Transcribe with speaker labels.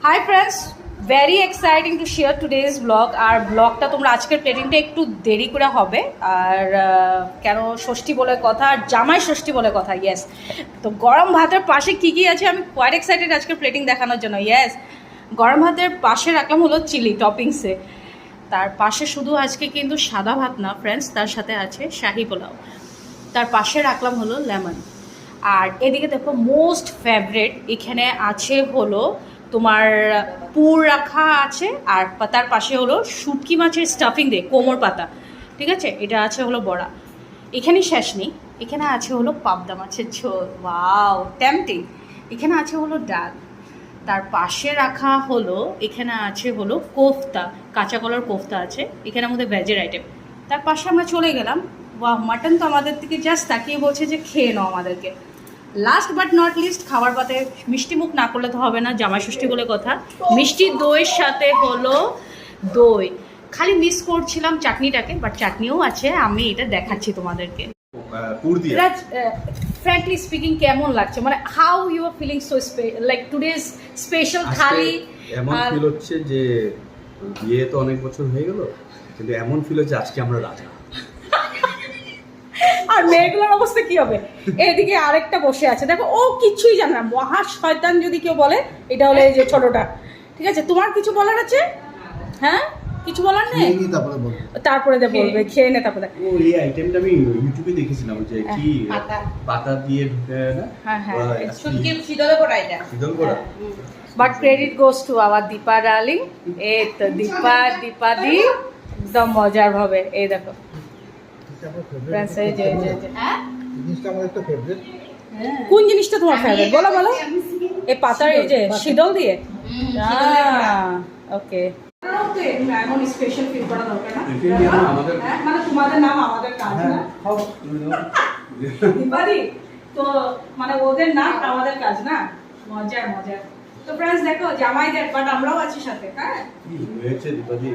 Speaker 1: High friends, very exciting to share today's blog. আর ব্লগটা তোমরা আজকের প্লেটিংটা একটু দেরি করে হবে, আর কেন ষষ্ঠী বলে কথা, আর জামাই ষষ্ঠী বলে কথা। ইয়েস, তো গরম ভাতের পাশে কী কী আছে আমি কোয়াইট এক্সাইটেড আজকের প্লেটিং দেখানোর জন্য। ইয়েস, গরম ভাতের পাশে রাখলাম হলো চিলি টপিংসে, তার পাশে শুধু আজকে কিন্তু সাদা ভাত না ফ্রেন্ডস, তার সাথে আছে শাহি পোলাও, তার পাশে রাখলাম হলো লেমন। আর এদিকে দেখো মোস্ট ফেভারেট, এখানে আছে হলো তোমার পুর রাখা আছে, আর তার পাশে হলো শুটকি মাছের স্টাফিং দিয়ে কোমর পাতা, ঠিক আছে, এটা আছে হলো বড়া। এখানে শেষ নেই, এখানে আছে হলো পাবদা মাছের ঝোল, ওয়াও টেম্পটিং। এখানে আছে হলো ডাল, তার পাশে রাখা হলো এখানে আছে হলো কোফতা, কাঁচা কলার কোফতা আছে, এখানের মধ্যে ভেজের আইটেম। তার পাশে আমরা চলে গেলাম, ওয়াও মাটন তো আমাদের থেকে জাস্ট তাকিয়ে বলছে যে খেয়ে নাও আমাদেরকে। লাস্ট বাট নট লিস্ট, খাবার পাতে মিষ্টি মুখ না করলে তো হবে না, জামাই ষষ্ঠী বলে কথা। মিষ্টি দইয়ের সাথে হলো দই, খালি মিস করছিলাম চাটনিটাকে, বাট চাটনিও আছে, আমি এটা দেখাচ্ছি তোমাদেরকে। ফ্র্যাঙ্কলি স্পিকিং কেমন লাগছে, মানে how you are feeling so like today's special thali?
Speaker 2: এমন ফিল হচ্ছে যে বিয়ে তো অনেক বছর হয়ে গেল, কিন্তু এমন ফিল হচ্ছে আজকে আমরা রাজা।
Speaker 1: আর মেয়েগুলোর অবস্থা কি হবে? এদিকে আরেকটা বসে আছে, দেখো ও কিছুই জানে না, মহা শয়তান যদি কেউ বলে। এটা হলো এই যে ছোটটা, ঠিক আছে। তোমার কিছু বলার আছে? হ্যাঁ, কিছু বলার নেই? তারপরে বলবে খেয়ে নে তারপরে।
Speaker 2: ও এই আইটেমটা আমি ইউটিউবে দেখেছিলাম, যে কি পাতা দিয়ে না,
Speaker 1: হ্যাঁ হ্যাঁ,
Speaker 3: শুটকি শীতল করা, এটা
Speaker 2: শীতল করা।
Speaker 1: But credit goes to our Dipa darling. এই তো দীপা দি একদম মজার ভাবে। এই দেখো কোন জিনিসটা তোমার ফেভারিট বলো বলো? এই পাতার এই যে শীতল দিয়ে, ওকে। এমন স্পেশাল ফিল করা দরকার না, মানে তোমাদের নাম আমাদের কাজ না দীপাদি, তো মানে ওদের নাম আমাদের কাজ না, মজার। তো ফ্রেন্ডস দেখো জামাই দেখ, বাট আমরাও আছি সাথে। হ্যাঁ
Speaker 2: কি হয়েছে দীপাদি?